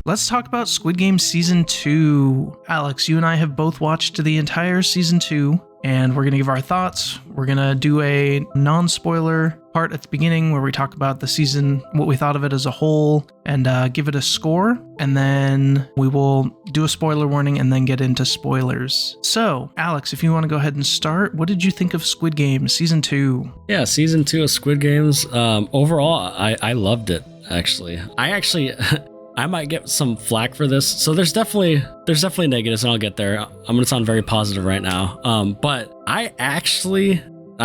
Let's talk about Squid Game Season 2. Alex, you and I have both watched the entire Season 2, and we're going to give our thoughts. We're going to do a non-spoiler part at the beginning where we talk about the season, what we thought of it as a whole, and give it a score. And then we will do a spoiler warning and then get into spoilers. So, Alex, if you want to go ahead and start, what did you think of Squid Game Season 2? Yeah, Season 2 of Squid Games. Overall, I loved it, actually. I might get some flack for this. So there's definitely negatives, and I'll get there. I'm going to sound very positive right now. But I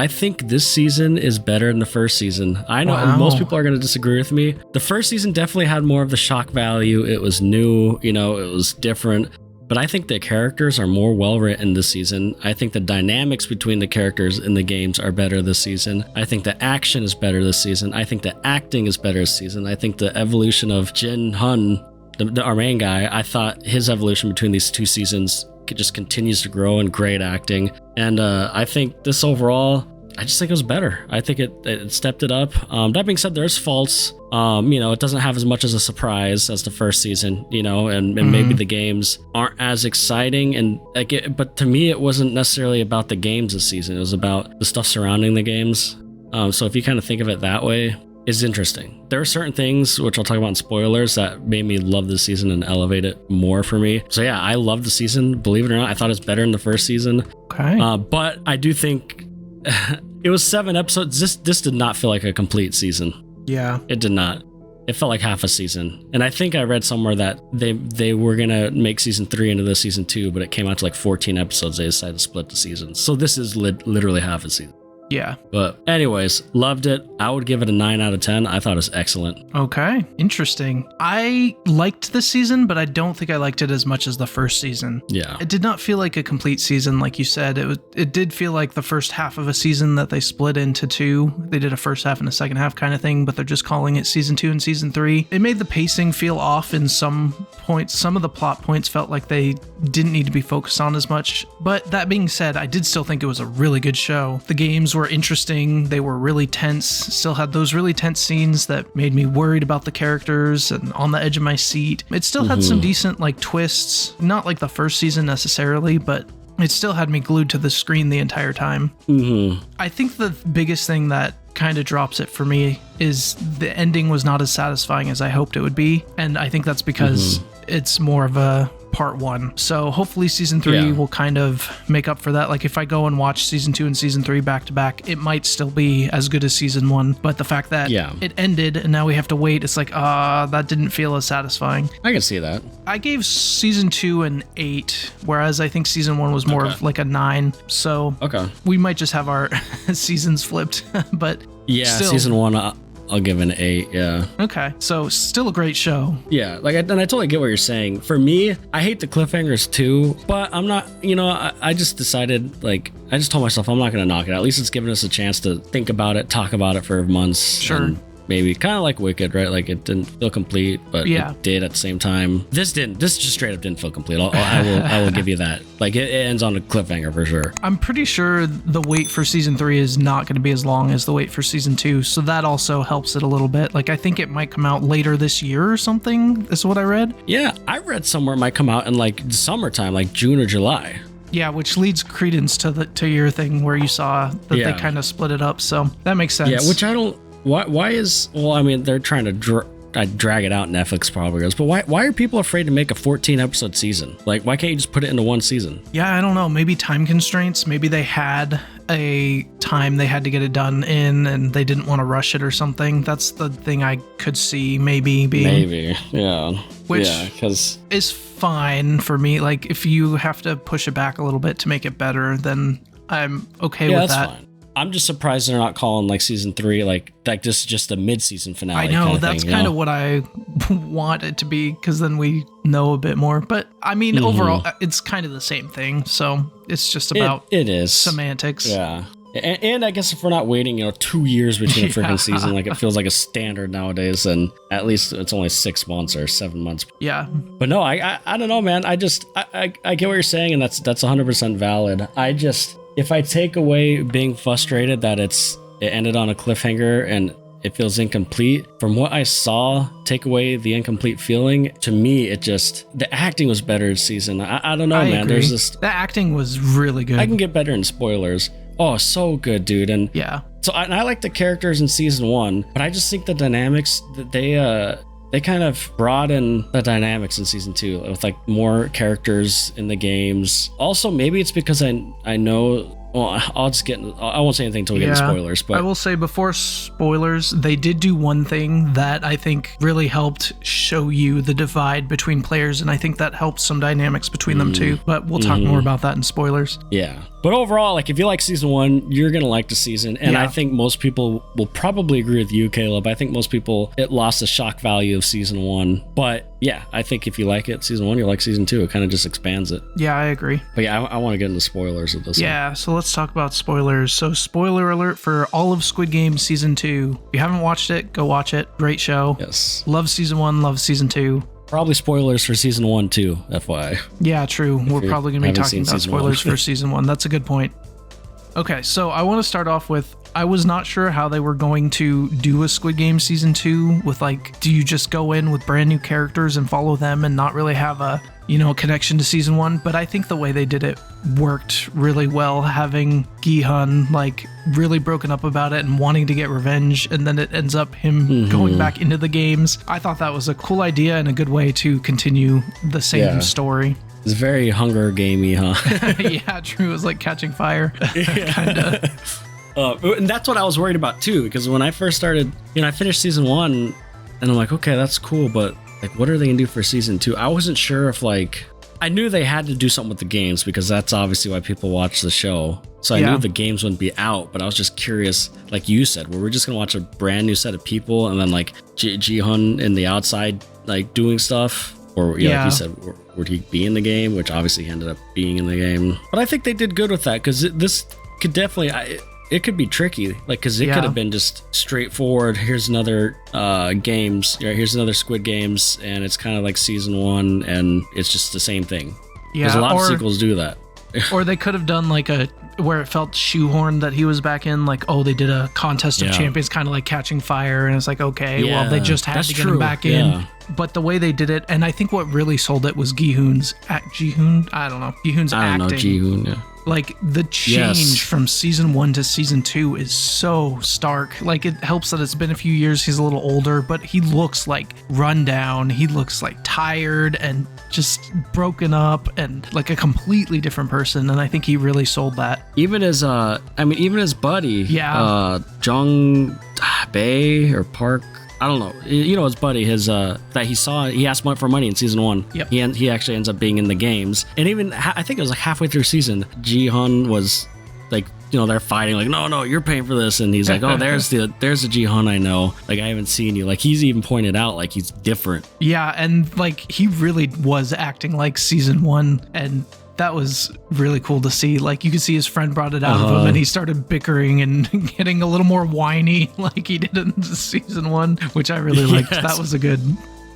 think this season is better than the first season. I know most people are going to disagree with me. The first season definitely had more of the shock value. It was new, it was different. But I think the characters are more well written this season. I think the dynamics between the characters in the games are better this season. I think the action is better this season. I think the acting is better this season. I think the evolution of Gi-Hun, our main guy, I thought his evolution between these two seasons just continues to grow, and great acting. And I think this overall, I just think it was better. I think it stepped it up. That being said, there's faults. It doesn't have as much as a surprise as the first season, and maybe the games aren't as exciting. But to me, it wasn't necessarily about the games this season. It was about the stuff surrounding the games. So if you kind of think of it that way, it's interesting. There are certain things, which I'll talk about in spoilers, that made me love this season and elevate it more for me. So yeah, I love the season. Believe it or not, I thought it was better than the first season. Okay. But I do think it was 7 episodes. This did not feel like a complete season. Yeah. It did not. It felt like half a season. And I think I read somewhere that they were going to make season 3 into the season 2, but it came out to like 14 episodes. They decided to split the seasons. So this is literally half a season. Yeah. But anyways, loved it. I would give it a 9 out of 10. I thought it was excellent. Okay. Interesting. I liked this season, but I don't think I liked it as much as the first season. Yeah. It did not feel like a complete season, like you said. It did feel like the first half of a season that they split into 2. They did a first half and a second half kind of thing, but they're just calling it season 2 and season 3. It made the pacing feel off in some points. Some of the plot points felt like they didn't need to be focused on as much. But that being said, I did still think it was a really good show. The games were interesting. They were really tense. Still had those really tense scenes that made me worried about the characters and on the edge of my seat. It still had some decent twists, not like the first season necessarily, but it still had me glued to the screen the entire time. I think the biggest thing that kind of drops it for me is the ending was not as satisfying as I hoped it would be, and I think that's because it's more of a part 1. So hopefully season 3 will kind of make up for that. Like if I go and watch season 2 and season 3 back to back, it might still be as good as season 1, but the fact that it ended and now we have to wait, it's like that didn't feel as satisfying. I can see that. I gave season 2 an 8, whereas I think season 1 was more of like a 9. So we might just have our seasons flipped. But still, season 1 I'll give an 8, yeah. Okay, so still a great show. Yeah, and I totally get what you're saying. For me, I hate the cliffhangers too, but I'm not, I just decided, I just told myself I'm not going to knock it. At least it's given us a chance to think about it, talk about it for months. Sure. Maybe kind of like Wicked, right? Like it didn't feel complete, but it did at the same time. This just straight up didn't feel complete. I will give you that. Like it ends on a cliffhanger for sure. I'm pretty sure the wait for season 3 is not going to be as long as the wait for season 2. So that also helps it a little bit. Like I think it might come out later this year or something. Is what I read. Yeah. I read somewhere it might come out in like summertime, like June or July. Yeah, which leads credence to your thing where you saw that they kind of split it up. So that makes sense. Yeah, which I don't. Why is, they're trying to drag it out, Netflix probably goes, but why are people afraid to make a 14 episode season? Like, why can't you just put it into one season? Yeah, I don't know. Maybe time constraints. Maybe they had a time they had to get it done in and they didn't want to rush it or something. That's the thing I could see maybe being. Maybe, yeah. Which because is fine for me. Like, if you have to push it back a little bit to make it better, then I'm okay with that. Fine. I'm just surprised they're not calling like season 3 like just a mid-season finale. I know, kind of that's thing, kind of what I want it to be, because then we know a bit more. But I mean, overall, it's kind of the same thing. So it's just about it is semantics. Yeah. And I guess if we're not waiting, 2 years between a freaking season, like it feels like a standard nowadays, and at least it's only 6 months or 7 months. Yeah. But no, I don't know, man. I get what you're saying, and that's 100% valid. If I take away being frustrated that it ended on a cliffhanger, and it feels incomplete. From what I saw, take away the incomplete feeling. To me, it just, the acting was better this season. I don't know, man. Agree. There's this. The acting was really good. I can get better in spoilers. Oh, so good, dude. And yeah. So I like the characters in season 1, but I just think the dynamics that they kind of brought in the dynamics in season 2 with like more characters in the games. Also, maybe it's because I know. Well, I'll just get. I won't say anything until we get into spoilers. But I will say before spoilers, they did do one thing that I think really helped show you the divide between players, and I think that helped some dynamics between them too. But we'll talk more about that in spoilers. Yeah. But overall, like if you like season 1, you're gonna like the season, and I think most people will probably agree with you, Caleb. I think most people, it lost the shock value of season 1, but yeah, I think if you like it, season 1, you like season 2. It kind of just expands it. Yeah, I agree. But yeah, I want to get into spoilers of this. Yeah, so let's talk about spoilers. So spoiler alert for all of Squid Game season 2. If you haven't watched it, go watch it. Great show. Yes. Love season 1, love season 2. Probably spoilers for season 1 too, FYI. Yeah, true. We're probably going to be talking about spoilers for season 1. That's a good point. Okay, so I want to start off with, I was not sure how they were going to do a Squid Game season 2 with like, do you just go in with brand new characters and follow them and not really have a, connection to season 1? But I think the way they did it worked really well, having Gi-Hun like really broken up about it and wanting to get revenge, and then it ends up him going back into the games. I thought that was a cool idea and a good way to continue the same story. It's very Hunger Gamey, huh? Yeah, true. It was like catching fire. Kinda. And that's what I was worried about too, because when I first started, I finished season 1 and I'm like, okay, that's cool, but like, what are they gonna do for season 2? I wasn't sure if I knew they had to do something with the games because that's obviously why people watch the show. So I knew the games wouldn't be out, but I was just curious, like you said, were we just gonna watch a brand new set of people and then like Gi-Hun in the outside, like doing stuff? Or like you said, would he be in the game? Which obviously he ended up being in the game. But I think they did good with that, because this could definitely, it could be tricky. Like, because it could have been just straightforward. Here's another here's another Squid Games, and it's kind of like season 1, and it's just the same thing. Yeah, because a lot of sequels do that. Or they could have done like where it felt shoehorned that he was back in, like, oh, they did a contest of champions, kind of like Catching Fire, and it's like, okay, well, they just had to get him back in. But the way they did it, and I think what really sold it was Gi-Hun's acting. Gi-Hun, Like, the change from season 1 to season 2 is so stark. Like, it helps that it's been a few years, he's a little older, but he looks like run down. He looks like tired and just broken up and like a completely different person. And I think he really sold that. Even his buddy, Jung Bae or Park, I don't know. His buddy, that he asked for money in season 1. Yep. He actually ends up being in the games. And even, I think it was like halfway through season, Gi-Hun was like, they're fighting like, no, you're paying for this. And he's like, oh, there's the Gi-Hun I know. Like, I haven't seen you. Like, he's even pointed out like he's different. Yeah. And like, he really was acting like season 1. And that was really cool to see. Like, you could see his friend brought it out of him, and he started bickering and getting a little more whiny like he did in season 1, which I really liked. That was a good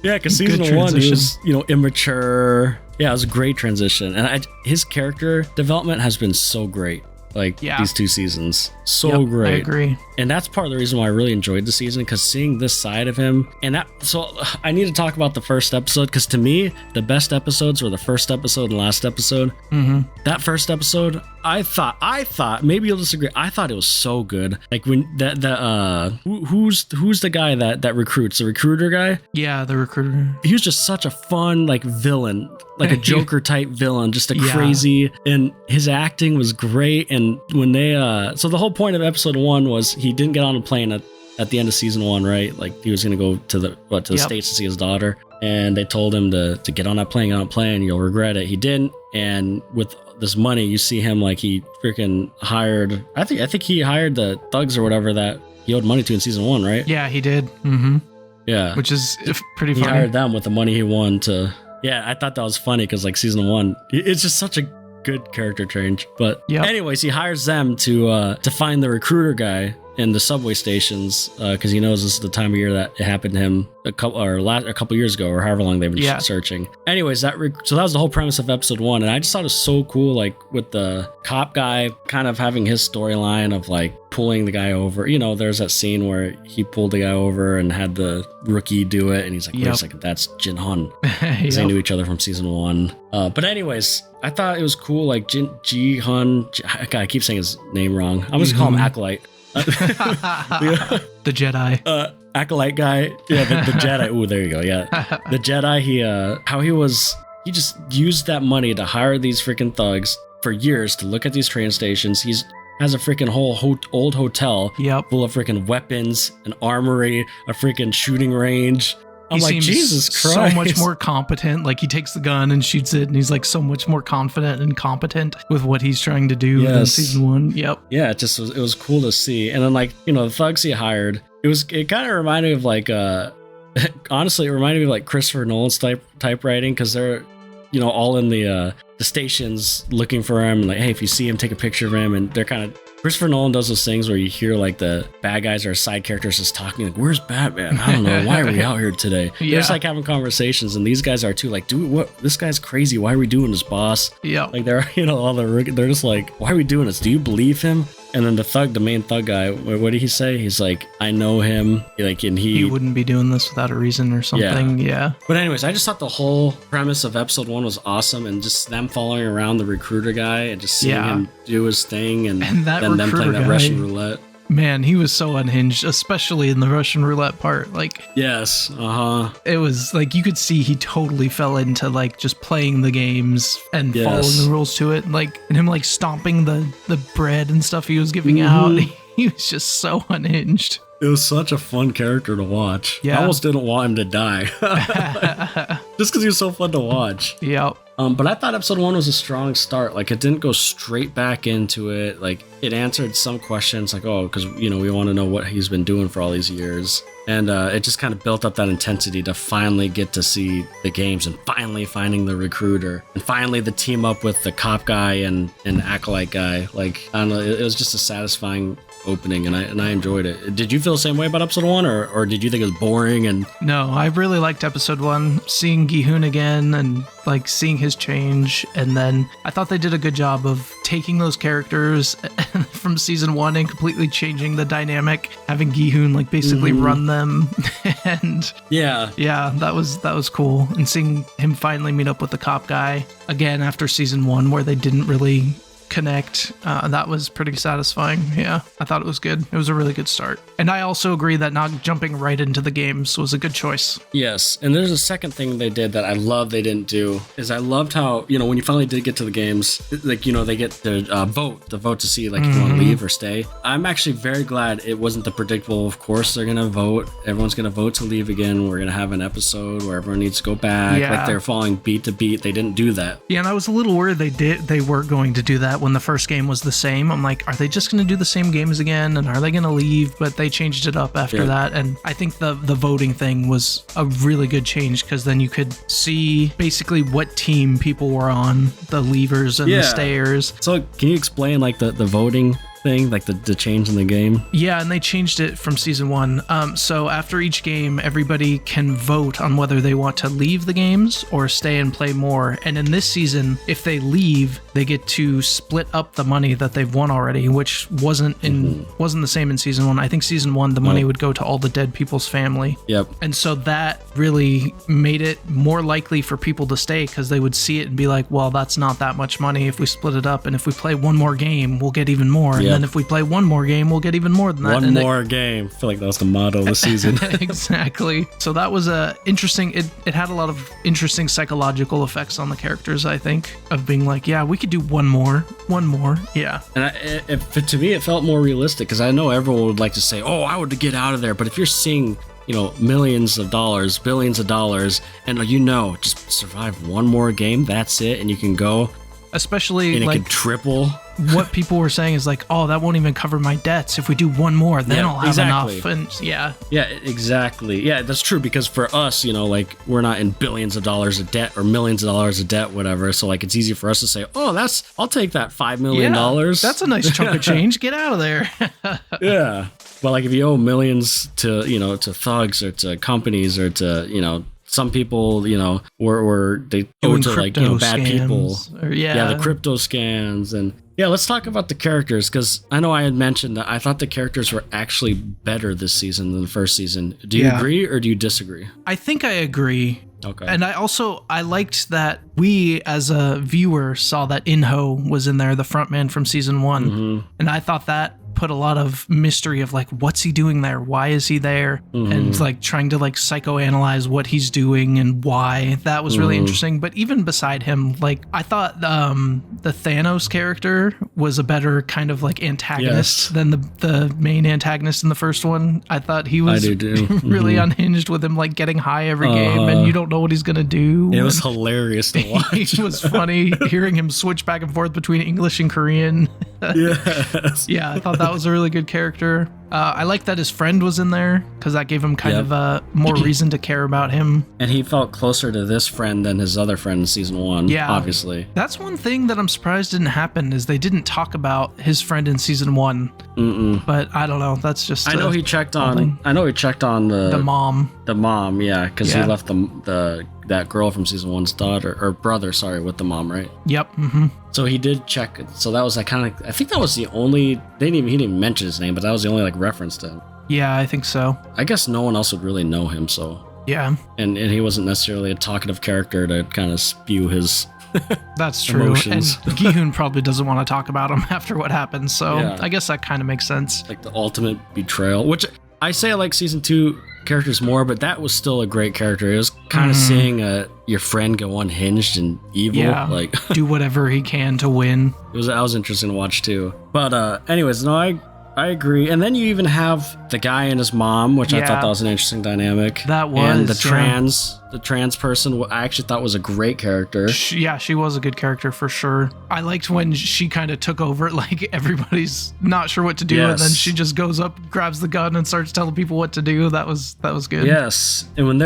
because season 1 he was immature. Yeah, it was a great transition, and his character development has been so great. Like, these 2 seasons, great. I agree. And that's part of the reason why I really enjoyed the season, because seeing this side of him, so I need to talk about the first episode, because to me, the best episodes were the first episode and last episode. That first episode, I thought, maybe you'll disagree, I thought it was so good. Like, when who's the guy that recruits, the recruiter guy? Yeah, the recruiter. He was just such a fun, like, villain, like a Joker type villain, just a crazy, and his acting was great. And when they so the whole point of episode 1 was he didn't get on a plane at the end of season 1, right? Like, he was gonna go to the States to see his daughter, and they told him to get on that plane, you'll regret it. He didn't, and with this money, you see him like he freaking hired, I think he hired the thugs or whatever that he owed money to in season 1, right? Yeah, he did. Yeah, which is pretty funny. He hired them with the money he won to. Yeah, I thought that was funny, because like season 1, it's just such a good character change. But anyways, he hires them to find the recruiter guy, in the subway stations because he knows this is the time of year that it happened to him a couple years ago, or however long they've been searching. Anyways, so that was the whole premise of episode 1, and I just thought it was so cool, like with the cop guy kind of having his storyline of like pulling the guy over. You know, there's that scene where he pulled the guy over and had the rookie do it, and he's like, wait a second, that's Gi-Hun. Because they knew each other from season 1. But anyways, I thought it was cool, like Gi-Hun. God, I keep saying his name wrong. I'm just calling him Acolyte. The Jedi. Acolyte guy. Yeah, the Jedi. Ooh, there you go. Yeah. The Jedi, he just used that money to hire these freaking thugs for years to look at these train stations. He's has a freaking whole old hotel full of freaking weapons, an armory, a freaking shooting range. I'm like, Jesus Christ. So much more competent. Like, he takes the gun and shoots it, and he's like so much more confident and competent with what he's trying to do than season 1. Yep. Yeah, it was cool to see. And then, like, you know, the thugs he hired, it kind of reminded me of like honestly, it reminded me of like Christopher Nolan's typewriting, because they're, you know, all in the stations looking for him, and like, hey, if you see him, take a picture of him. And they're kind of, Christopher Nolan does those things where you hear like the bad guys or side characters just talking like, where's Batman? I don't know. Why are we out here today? They're just like having conversations, and these guys are too, like, dude, what? This guy's crazy. Why are we doing this, boss? Yeah. Like, they're, you know, they're just like, why are we doing this? Do you believe him? And then the main thug guy, what did he say? He's like, I know him. Like, and he wouldn't be doing this without a reason or something. Yeah. But anyways, I just thought the whole premise of episode 1 was awesome, and just them following around the recruiter guy and just seeing him do his thing, and then them playing that Russian roulette. Man, he was so unhinged, especially in the Russian roulette part. Like, yes, it was like you could see he totally fell into like just playing the games and following the rules to it. Like, and him like stomping the bread and stuff he was giving out. He was just so unhinged. It was such a fun character to watch. Yeah. I almost didn't want him to die. Just because he was so fun to watch. Yep. But I thought episode 1 was a strong start. Like, it didn't go straight back into it. Like, it answered some questions, like, oh, because, you know, we want to know what he's been doing for all these years. And it just kind of built up that intensity to finally get to see the games, and finally finding the recruiter, and finally the team up with the cop guy and Acolyte guy. Like, I don't know, it was just a satisfying opening, and I enjoyed it. Did you feel the same way about episode 1, or did you think it was boring? And no, I really liked episode 1, seeing Gi-Hun again and like seeing his change. And then I thought they did a good job of taking those characters from season 1 and completely changing the dynamic, having Gi-Hun like basically run them. And that was cool. And seeing him finally meet up with the cop guy again after season 1, where they didn't really connect, that was pretty satisfying. Yeah, I thought it was good. It was a really good start. And I also agree that not jumping right into the games was a good choice. Yes, and there's a second thing they did that I love they didn't do, is I loved how, you know, when you finally did get to the games, like, you know, they get to vote to see like if you want to leave or stay. I'm actually very glad it wasn't the predictable, of course they're gonna vote, everyone's gonna vote to leave again, we're gonna have an episode where everyone needs to go back, like they're following beat to beat. They didn't do that. Yeah, and I was a little worried they were going to do that when the first game was the same. I'm like, are they just going to do the same games again, and are they going to leave? But they changed it up after that, and I think the voting thing was a really good change, because then you could see basically what team people were on, the leavers and the stayers. So can you explain like the voting thing, like the change in the game? Yeah, and they changed it from season 1. So after each game, everybody can vote on whether they want to leave the games or stay and play more. And in this season, if they leave, they get to split up the money that they've won already, which wasn't the same in season 1. I think season 1, the money would go to all the dead people's family. Yep. And so that really made it more likely for people to stay, because they would see it and be like, well, that's not that much money if we split it up, and if we play one more game, we'll get even more. And then if we play one more game, we'll get even more than that. One more game. I feel like that was the motto of the season. Exactly. So that was interesting. It had a lot of interesting psychological effects on the characters, I think, of being like, yeah, we could do one more. Yeah. And to me, it felt more realistic, because I know everyone would like to say, oh, I would get out of there. But if you're seeing, you know, millions of dollars, billions of dollars, and just survive one more game, that's it, and you can go. Especially and it like could triple. What people were saying is like, oh, that won't even cover my debts. If we do one more, then I'll have enough. And yeah, exactly. Yeah, that's true, because for us, you know, like, we're not in billions of dollars of debt or millions of dollars of debt, whatever. So like, it's easy for us to say, oh, I'll take that $5 million. That's a nice chunk of change. Get out of there. Yeah. Well, like if you owe millions to, to thugs or to companies or to, some people, were they owe to like, bad people. The crypto scams. And yeah, let's talk about the characters, because I know I had mentioned that I thought the characters were actually better this season than the first season. Do you agree or do you disagree? I think I agree. Okay. And I liked that we as a viewer saw that In-ho was in there, the frontman from season 1. Mm-hmm. And I thought that put a lot of mystery of like, what's he doing there? Why is he there? Mm-hmm. And like trying to like psychoanalyze what he's doing and why. That was really interesting. But even beside him, like I thought the Thanos character was a better kind of like antagonist than the main antagonist in the first one. I thought he was really unhinged with him like getting high every game and you don't know what he's gonna do. It was hilarious to watch. It was funny hearing him switch back and forth between English and Korean. Yes. Yeah, I thought that was a really good character. I like that his friend was in there because that gave him kind of more reason to care about him. And he felt closer to this friend than his other friend in season 1, obviously. That's one thing that I'm surprised didn't happen is they didn't talk about his friend in season 1. Mm-mm. But I don't know. That's just I know he checked on the mom. The mom, yeah, because he left that girl from season 1's daughter or brother, with the mom, right? Yep. Mm-hmm. So he did check. So that was like kind of. I think that was the only. He didn't even mention his name, but that was the only like reference to him. Yeah, I think so. I guess no one else would really know him, so. Yeah. And he wasn't necessarily a talkative character to kind of spew his. That's true. Emotions. And Gi-Hun probably doesn't want to talk about him after what happened, so I guess that kind of makes sense. Like the ultimate betrayal, which I say I like season 2 characters more, but that was still a great character. It was kind of seeing your friend go unhinged and evil, like do whatever he can to win. That was interesting to watch too. But anyways, no, I agree. And then you even have the guy and his mom, which I thought that was an interesting dynamic. That was. And the trans person, I actually thought was a great character. She was a good character for sure. I liked when she kind of took over, like everybody's not sure what to do, and then she just goes up, grabs the gun, and starts telling people what to do. That was good. Yes. And when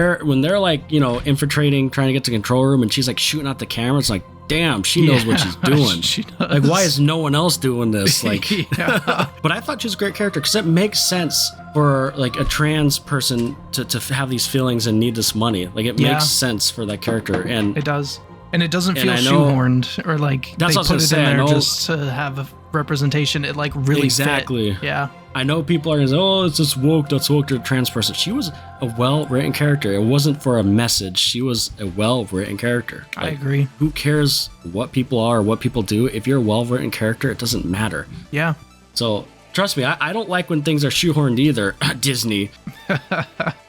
they're like, infiltrating, trying to get to the control room, and she's like shooting out the camera, it's like, damn, she knows what she's doing. She does. Like, why is no one else doing this? Like, but I thought she was a great character because it makes sense for like a trans person to have these feelings and need this money. Like, it makes sense for that character, and it does. And it doesn't feel shoehorned or like they put it in there just to have a representation. It like really fit. Yeah. I know people are going to say, oh, it's just woke. That's woke to a trans person. She was a well-written character. It wasn't for a message. She was a well-written character. I agree. Who cares what people are or what people do? If you're a well-written character, it doesn't matter. Yeah. So trust me, I don't like when things are shoehorned either, Disney.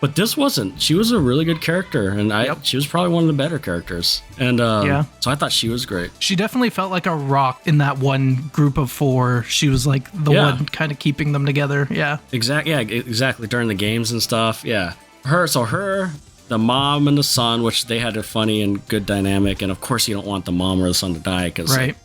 But this wasn't. She was a really good character, and she was probably one of the better characters. And so I thought she was great. She definitely felt like a rock in that one group of 4. She was like the one kind of keeping them together. Yeah. Exactly. Yeah, exactly. During the games and stuff. Yeah. Her, the mom and the son, which they had a funny and good dynamic, and of course you don't want the mom or the son to die, right.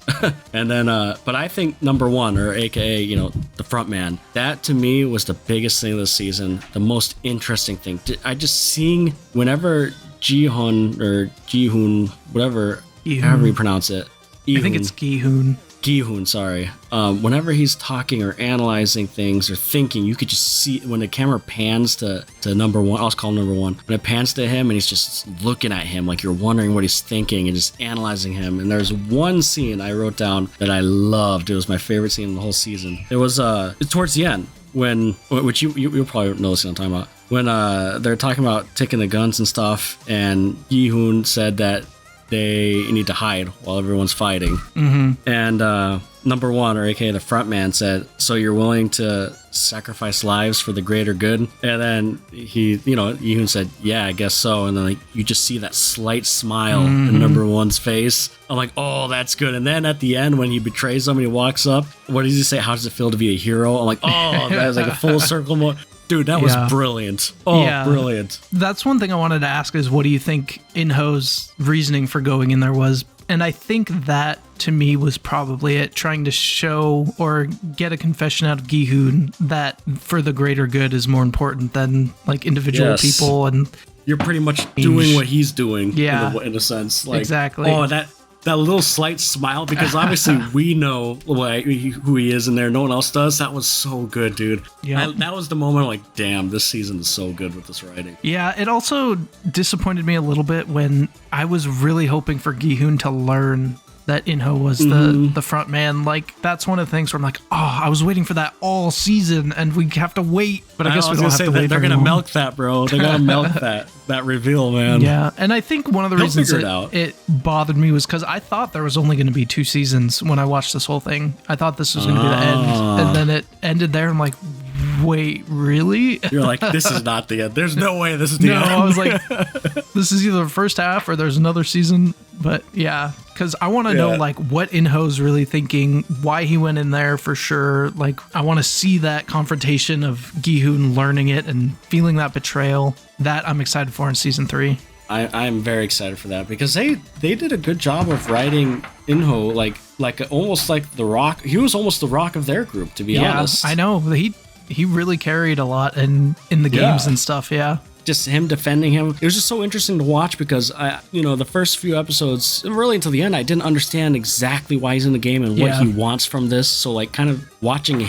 And then but I think number 1, or aka the front man, that to me was the biggest thing this season, the most interesting thing. I just seeing whenever Gi-Hun or Gi-Hun, however you pronounce it, I think it's Gi-Hun. Gi-Hun, sorry. Whenever he's talking or analyzing things or thinking, you could just see when the camera pans to number 1. I'll just call him number 1. When it pans to him and he's just looking at him like you're wondering what he's thinking and just analyzing him. And there's one scene I wrote down that I loved. It was my favorite scene in the whole season. It was towards the end which you'll probably know this what I'm talking about. When they're talking about taking the guns and stuff, and Gi-Hun said that they need to hide while everyone's fighting. Mm-hmm. And number 1, or aka the front man, said, so you're willing to sacrifice lives for the greater good? And then Gi-Hun said, yeah, I guess so. And then like you just see that slight smile in number 1's face. I'm like, oh, that's good. And then at the end, when he betrays somebody, walks up, what does he say? How does it feel to be a hero? I'm like, oh, that was like a full circle moment. Dude, that was brilliant. Oh, brilliant. That's one thing I wanted to ask is, what do you think In-ho's reasoning for going in there was? And I think that, to me, was probably it, trying to show or get a confession out of Gi-Hun that for the greater good is more important than like individual people. And you're pretty much doing what he's doing, in a sense. Like, exactly. Oh, that little slight smile, because obviously we know who he is in there. No one else does. That was so good, dude. Yeah, that was the moment I'm like, damn, this season is so good with this writing. Yeah, it also disappointed me a little bit when I was really hoping for Gi-Hun to learn that In-ho was the front man. Like, that's one of the things where I'm like, oh, I was waiting for that all season and we have to wait. But I guess we don't have to wait. They're going to milk that, bro. They're going to milk that reveal, man. Yeah, and I think one of the reasons it bothered me was because I thought there was only going to be 2 seasons when I watched this whole thing. I thought this was going to be the end. And then it ended there. I'm like, wait, really? You're like, this is not the end. There's no way this is the end. No, I was like, this is either the first half or there's another season. But yeah, because I want to know like what In-ho's really thinking, why he went in there for sure. Like, I want to see that confrontation of Gi-Hun learning it and feeling that betrayal. That I'm excited for in season 3. I'm very excited for that because they did a good job of writing In-ho like almost like the Rock. He was almost the Rock of their group, to be honest. I know. He really carried a lot in the games and stuff. Yeah. Just him defending him. It was just so interesting to watch because the first few episodes, really until the end, I didn't understand exactly why he's in the game and what he wants from this. So like kind of watching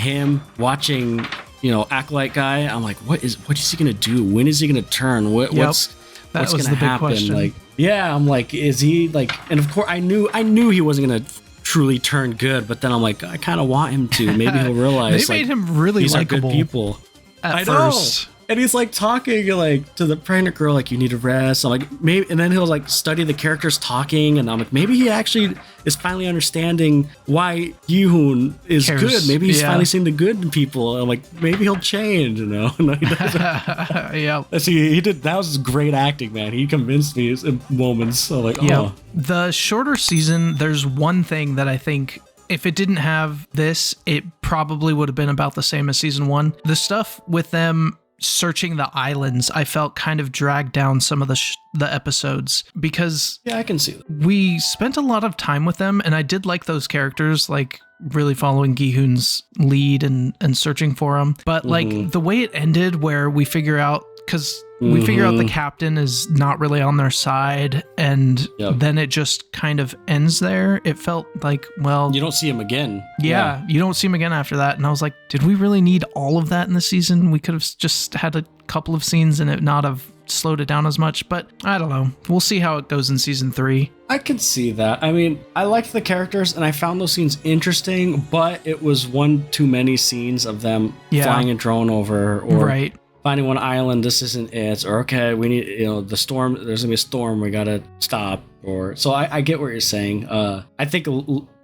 Acolyte guy, I'm like, what is he gonna do? When is he gonna turn? What's gonna happen? Like, yeah, I'm like, is he like? And of course, I knew he wasn't gonna truly turn good, but then I'm like, I kind of want him to. Maybe he'll realize they made him really likable. Good people at first. And he's like talking like to the pregnant girl, like, you need to rest. I'm like, maybe, and then he'll like study the characters talking, and I'm like, maybe he actually is finally understanding why Gi-Hun is good. Maybe he's finally seeing the good in people. I'm like, maybe he'll change, you know? No, he doesn't. Yeah. See, he did. That was great acting, man. He convinced me in moments. So like, oh. The shorter season, there's one thing that I think, if it didn't have this, it probably would have been about the same as season 1. The stuff with them searching the islands, I felt kind of dragged down some of the episodes because I can see that. We spent a lot of time with them, and I did like those characters, like really following Gi-Hun's lead and searching for him. But like the way it ended, where we figure out, because we figure out the captain is not really on their side, and then it just kind of ends there. It felt like, well, you don't see him again. Yeah, you don't see him again after that. And I was like, did we really need all of that in the season? We could have just had a couple of scenes and it not have slowed it down as much. But I don't know. We'll see how it goes in season 3. I can see that. I mean, I liked the characters and I found those scenes interesting, but it was one too many scenes of them flying a drone over or finding one island. This isn't it. Or, okay, we need, the storm. There's gonna be a storm. We gotta stop. Or so I get what you're saying. I think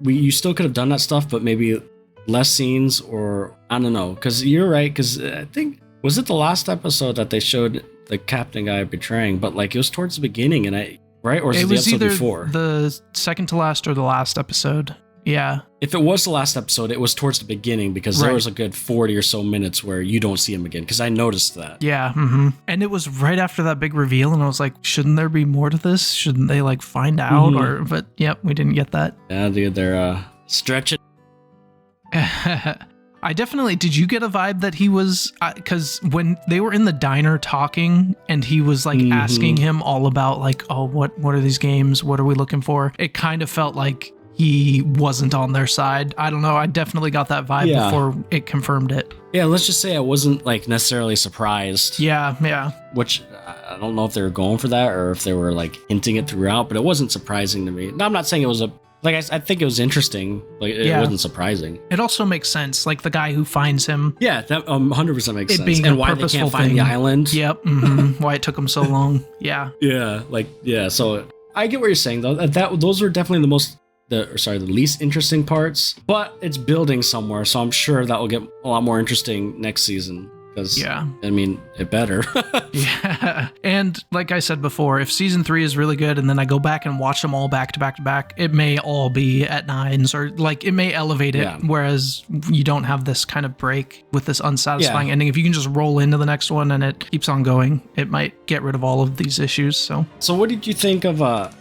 you still could have done that stuff, but maybe less scenes, or I don't know. Because you're right. Because I think, was it the last episode that they showed the captain guy betraying? But like it was towards the beginning, and or was it the episode before? The second to last or the last episode. Yeah. If it was the last episode, it was towards the beginning because there was a good 40 or so minutes where you don't see him again, because I noticed that. Yeah. And it was right after that big reveal, and I was like, shouldn't there be more to this? Shouldn't they like find out? But we didn't get that. Yeah, dude, they're stretching. I definitely, did you get a vibe that he was, because when they were in the diner talking and he was like asking him all about like, oh, what are these games? What are we looking for? It kind of felt like he wasn't on their side. I don't know. I definitely got that vibe before it confirmed it. Yeah, let's just say I wasn't like necessarily surprised. Yeah. Which I don't know if they were going for that or if they were like hinting it throughout, but it wasn't surprising to me. No, I'm not saying it was I think it was interesting. Like it wasn't surprising. It also makes sense. Like the guy who finds him. Yeah, that 100% makes sense. Being and why they can't find the island. Yep. Why it took him so long. Yeah. Yeah. So I get what you're saying though. Those are definitely the least interesting parts, but it's building somewhere, so I'm sure that will get a lot more interesting next season. Because I mean, it better. Yeah. And like I said before, if season 3 is really good and then I go back and watch them all back to back to back, it may all be at 9s, or like it may elevate it, whereas you don't have this kind of break with this unsatisfying ending. If you can just roll into the next one and it keeps on going, it might get rid of all of these issues. So what did you think of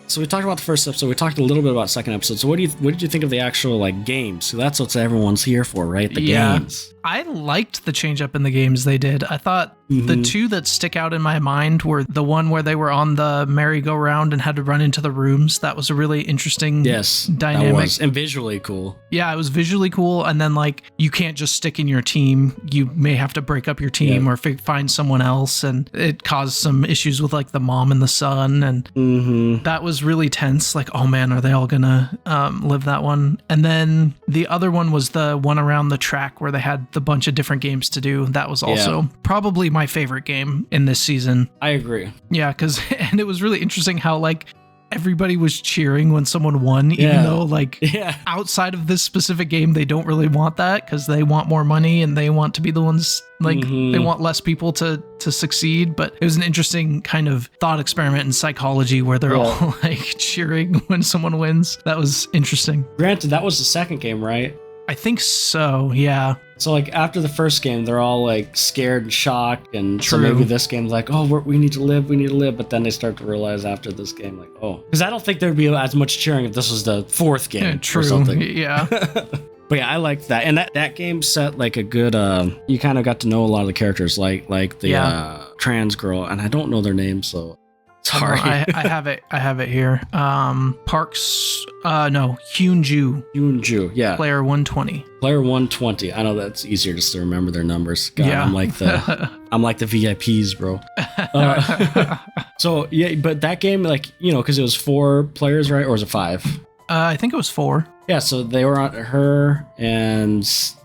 so we talked about the first episode, we talked a little bit about the second episode. So what did you think of the actual like games? So that's what everyone's here for, right? The games. I liked the change up in the games they did. I thought The two that stick out in my mind were the one where they were on the merry-go-round and had to run into the rooms. That was a really interesting dynamic. That was, and visually cool. Yeah, it was visually cool. And then like, you can't just stick in your team. You may have to break up your team or find someone else. And it caused some issues with like the mom and the son. And that was really tense. Like, oh man, are they all gonna live that one? And then the other one was the one around the track where they had the bunch of different games to do. That was also probably my favorite game in this season. I agree. Yeah, and it was really interesting how like everybody was cheering when someone won, even though like outside of this specific game, they don't really want that because they want more money and they want to be the ones like they want less people to succeed. But it was an interesting kind of thought experiment in psychology where they're all like cheering when someone wins. That was interesting. Granted, that was the second game, right? I think so, yeah. So like after the first game, they're all like scared and shocked, and so maybe this game's like, oh, we need to live, but then they start to realize after this game, like, oh, because I don't think there'd be as much cheering if this was the fourth game or something. Yeah. But yeah, I liked that, and that game set like a good. You kind of got to know a lot of the characters, like the trans girl, and I don't know their names, so. Sorry. I have it here. Parks, no, Hyunju, yeah. Player 120. Player 120. I know that's easier just to remember their numbers. God, I'm like the VIPs, bro. So yeah, but that game, like, you know, because it was 4 players, right? Or was it 5? I think it was 4. Yeah, so they were on her and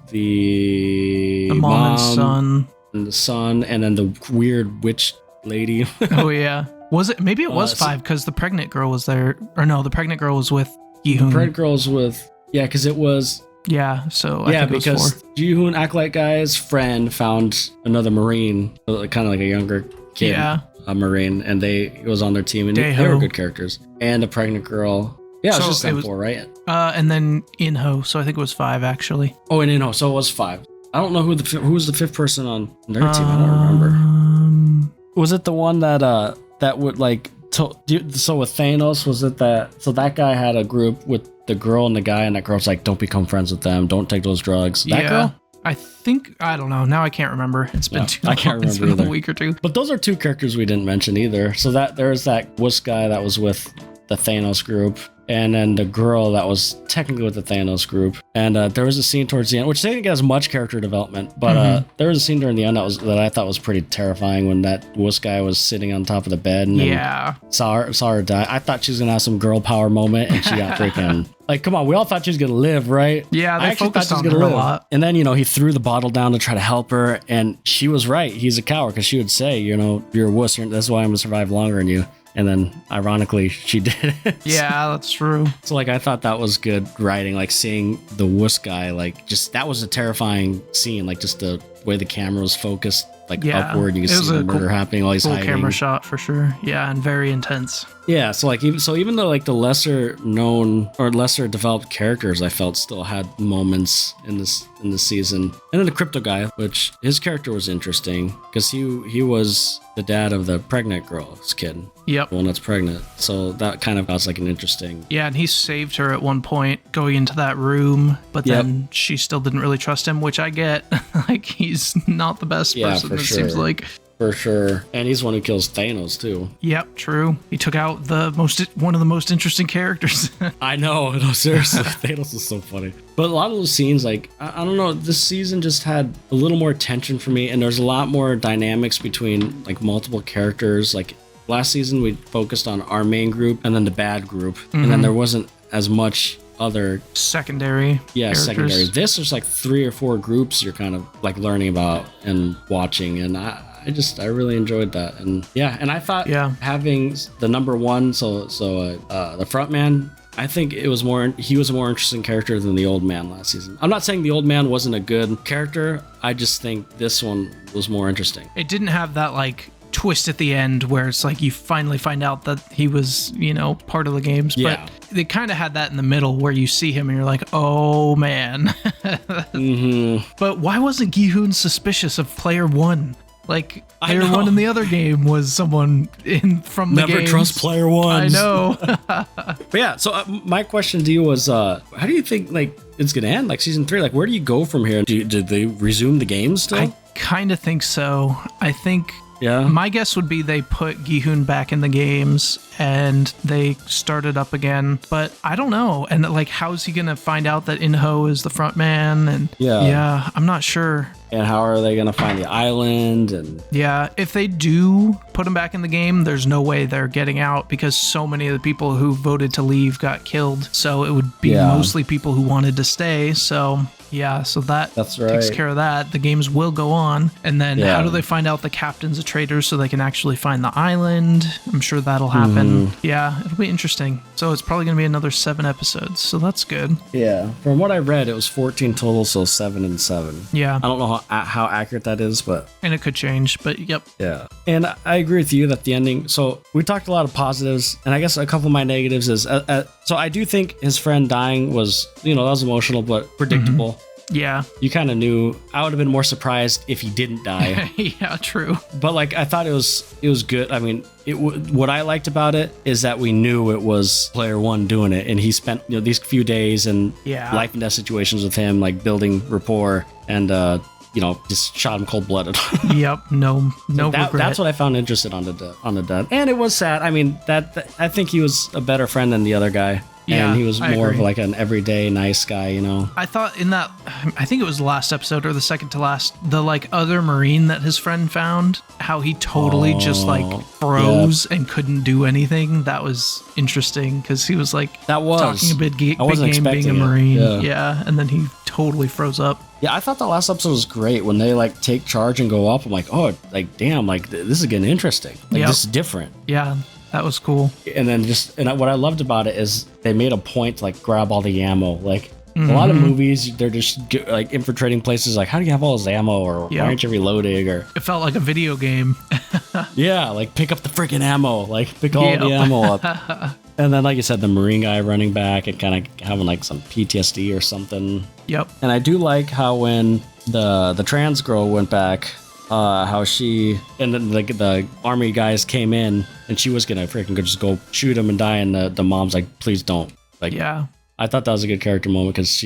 the mom and son. And the son, and then the weird witch lady. Oh yeah. Was it? Maybe it was 5 because the pregnant girl was there. Or no, the pregnant girl was with Gi-Hun. The pregnant girl was with, because it was. Yeah, so I think it was 4. Because Gi-Hun, Acolyte Guy's friend, found another Marine, kind of like a younger kid, a Marine, and it was on their team, and they were good characters. And the pregnant girl. Yeah, it was just 4, right? And then In-Ho, so I think it was 5 actually. Oh, and In-Ho, so it was 5. I don't know who was the 5th person on their team. I don't remember. Was it the one that would like so with Thanos, was it that, so that guy had a group with the girl and the guy, and that girl's like, don't become friends with them, don't take those drugs. That girl? I think, I don't know, now I can't remember. It's been too long. I can't remember. It's been either. a week or two. But those are 2 characters we didn't mention either. So that there's that wuss guy that was with the Thanos group, and then the girl that was technically with the Thanos group. And there was a scene towards the end, which they didn't get as much character development, but there was a scene during the end that I thought was pretty terrifying, when that wuss guy was sitting on top of the bed and saw her die. I thought she was gonna have some girl power moment, and she got freaking like, come on, we all thought she was gonna live, right? Yeah, they focused on her a lot. And then, you know, he threw the bottle down to try to help her, and she was right. He's a coward, because she would say, you know, you're a wuss, that's why I'm gonna survive longer than you. And then, ironically, she did it. Yeah, that's true. So, like, I thought that was good writing, like, seeing the wuss guy, like, just, that was a terrifying scene, like, just the way the camera was focused, like, upward, you could see the murder happening, all these hiding. Camera shot, for sure. Yeah, and very intense. Yeah, so, like, even though, like, the lesser known, or lesser developed characters, I felt still had moments in this season. And then the crypto guy, which, his character was interesting, because he was the dad of the pregnant girl's kid. Yep. The one that's pregnant. So that kind of was like an interesting. Yeah, and he saved her at one point going into that room, but then she still didn't really trust him, which I get. Like, he's not the best person, it seems like. For sure. And he's the one who kills Thanos, too. Yep, true. He took out one of the most interesting characters. I know. No, seriously. Thanos is so funny. But a lot of those scenes, like, I don't know, this season just had a little more tension for me, and there's a lot more dynamics between, like, multiple characters. Like, last season, we focused on our main group and then the bad group, and then there wasn't as much other secondary characters. Secondary. This is like 3 or 4 groups you're kind of like learning about and watching, and I really enjoyed that. And and I thought having the number 1, so the front man, I think he was a more interesting character than the old man last season. I'm not saying the old man wasn't a good character, I just think this one was more interesting. It didn't have that like twist at the end where it's like you finally find out that he was, you know, part of the games, but they kind of had that in the middle where you see him and you're like, oh man. But why wasn't Gi-Hun suspicious of player 1? Like, player 1 in the other game was someone from the game. Never trust player 1. I know. But yeah, so my question to you was, how do you think, like, it's gonna end, like season 3? Like, where do you go from here? Did they resume the games still? kind of think so. I think Yeah. my guess would be they put Gi-Hun back in the games and they started up again, but I don't know. And like, how's he gonna find out that In-ho is the front man? And yeah, I'm not sure. And how are they gonna find the island? And yeah, if they do put him back in the game, there's no way they're getting out because so many of the people who voted to leave got killed. So it would be mostly people who wanted to stay. So yeah, so that's right. Takes care of that. The games will go on. And then how do they find out the captain's a traitor so they can actually find the island? I'm sure that'll happen. Yeah, it'll be interesting. So it's probably going to be another 7 episodes. So that's good. Yeah. From what I read, it was 14 total, so 7 and 7. Yeah. I don't know how accurate that is, but... And it could change, but yep. Yeah. And I agree with you that the ending... So we talked a lot of positives, and I guess a couple of my negatives is... so I do think his friend dying was, that was emotional, but predictable. Yeah. You kind of knew. I would have been more surprised if he didn't die. Yeah, true. But like, I thought it was good. I mean, what I liked about it is that we knew it was player one doing it, and he spent these few days and life and death situations with him, like building rapport, and just shot him cold blooded. Yep. No regret. That's what I found interesting on the death, and it was sad. I mean, that I think he was a better friend than the other guy. Yeah, and he was more of like an everyday nice guy, I thought in that, I think it was the last episode or the second to last, the like other Marine that his friend found, how he totally just like froze and couldn't do anything. That was interesting because he was like talking a big game being a Marine. Yeah, and then he totally froze up. Yeah, I thought the last episode was great when they like take charge and go up. I'm like, oh, like damn, like this is getting interesting. Like this is different. Yeah. That was cool. And then what I loved about it is they made a point to like grab all the ammo. Like a lot of movies, they're just like infiltrating places. Like, how do you have all this ammo? Or why aren't you reloading? Or it felt like a video game. Yeah, like pick up the freaking ammo. Like pick all the ammo up. And then, like you said, the Marine guy running back and kind of having like some PTSD or something. Yep. And I do like how when the trans girl went back. How she and then the army guys came in and she was gonna freaking just go shoot him and die, and the mom's like, please don't. Like, I thought that was a good character moment because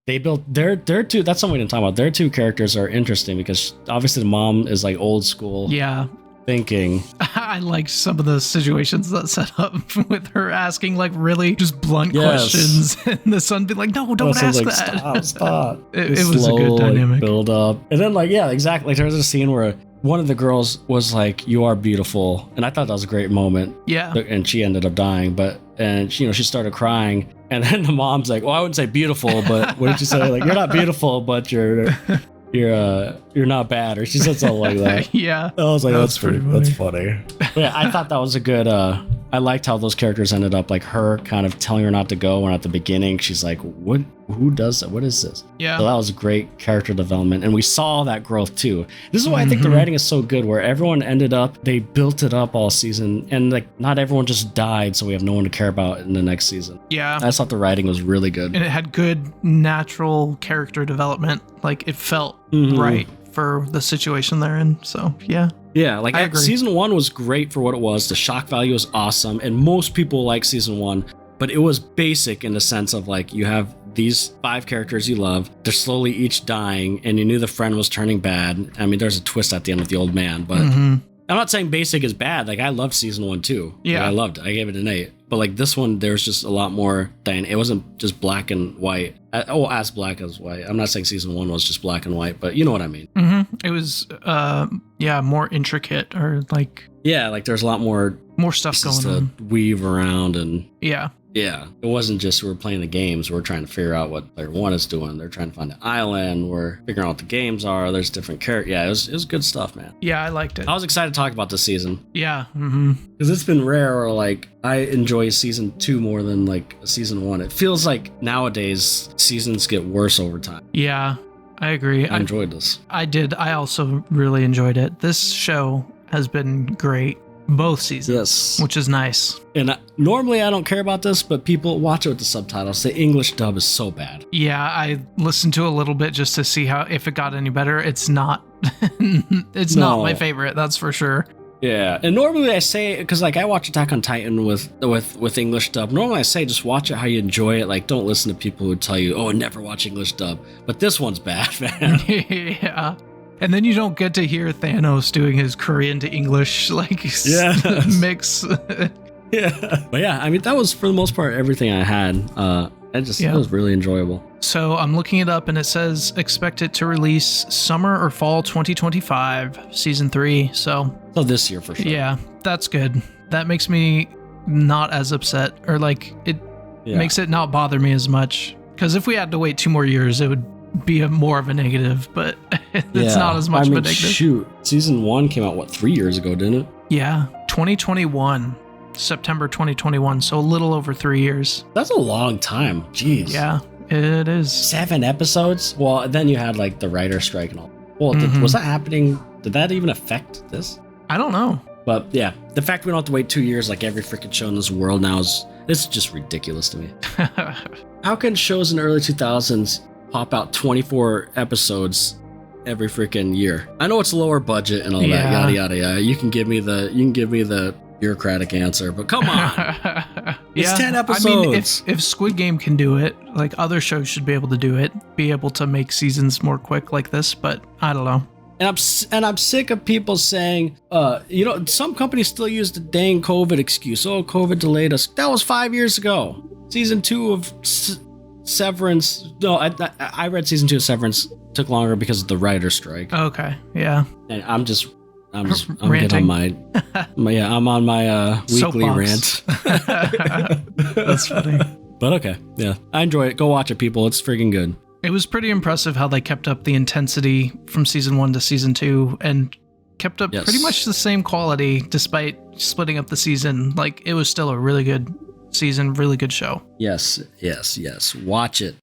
they built their two. That's something we didn't talk about. Their two characters are interesting because obviously the mom is like old school. Yeah. Thinking. I like some of the situations that set up with her asking like really just blunt questions, and the son being like, "No, don't ask like, that." Stop. It was a good dynamic. Build up, and then exactly. There's a scene where one of the girls was like, "You are beautiful," and I thought that was a great moment. Yeah, and she ended up dying, and she started crying, and then the mom's like, "Well, I wouldn't say beautiful, but what did you say? Like, you're not beautiful, but you're not bad," or she said something like that. Yeah. I was like, that's funny. But yeah, I thought that was a good, I liked how those characters ended up, like her kind of telling her not to go, and at the beginning, she's like, who does that? What is this? Yeah. So that was great character development, and we saw that growth too. This is why I think the writing is so good, where everyone ended up, they built it up all season, and like not everyone just died, so we have no one to care about in the next season. Yeah. I just thought the writing was really good. And it had good natural character development. Like it felt right for the situation they're in. So yeah. Yeah, like season 1 was great for what it was. The shock value was awesome, and most people like season 1, but it was basic in the sense of like you have these 5 characters you love. They're slowly each dying, and you knew the friend was turning bad. I mean, there's a twist at the end with the old man, but I'm not saying basic is bad. Like I loved season 1 too. Yeah, like, I loved it. I gave it an 8. But like this one, there's just a lot more. It wasn't just black and white. As black as white. I'm not saying season 1 was just black and white, but you know what I mean. It was, more intricate, or like. Yeah, like there's a lot more stuff going on. Weave around and. Yeah, it wasn't just we're playing the games. We're trying to figure out what player 1 is doing. They're trying to find an island. We're figuring out what the games are. There's different characters. Yeah, it was good stuff, man. Yeah, I liked it. I was excited to talk about this season. Yeah. Because it's been rare, or like I enjoy season 2 more than like season 1. It feels like nowadays seasons get worse over time. Yeah, I agree. I enjoyed this. I did. I also really enjoyed it. This show has been great. Both seasons, yes, which is nice. And normally I don't care about this, but people watch it with the subtitles. The English dub is so bad. Yeah, I listened to a little bit just to see if it got any better. It's not. It's not my favorite, that's for sure. Yeah, and normally I say, because like I watch Attack on Titan with English dub. Normally I say just watch it how you enjoy it. Like don't listen to people who tell you, oh, never watch English dub. But this one's bad, man. Yeah. And then you don't get to hear Thanos doing his Korean to English mix. Yeah. But yeah, I mean, that was for the most part everything I had. It was really enjoyable. So I'm looking it up and it says expect it to release summer or fall 2025, season 3. So this year for sure. Yeah, that's good. That makes me not as upset, or like it makes it not bother me as much. Because if we had to wait 2 more years, it would be more of a negative, but it's not as much of a negative. Shoot, season 1 came out 3 years ago, didn't it? Yeah, 2021. September 2021, so a little over 3 years. That's a long time. Jeez. Yeah, it is. 7 episodes? Well, then you had like the writer strike and all. Well, was that happening? Did that even affect this? I don't know. But yeah, the fact we don't have to wait 2 years like every freaking show in this world now is just ridiculous to me. How can shows in the early 2000s pop out 24 episodes every freaking year? I know it's lower budget and all that, yada yada yada. You can give me the bureaucratic answer, but come on. It's 10 episodes. I mean, if Squid Game can do it, like other shows should be able to do it, be able to make seasons more quick like this, but I don't know. And I'm sick of people saying, some companies still use the dang COVID excuse. Oh, COVID delayed us. That was 5 years ago. Season 2 of Severance. No, I read season 2 of Severance took longer because of the writer's strike. Okay, yeah. And I'm getting on I'm on my weekly rant. That's funny. But okay, yeah, I enjoy it. Go watch it, people. It's freaking good. It was pretty impressive how they kept up the intensity from season 1 to season 2 and kept up pretty much the same quality despite splitting up the season. Like, it was still a really good season, really good show. Yes. Watch it.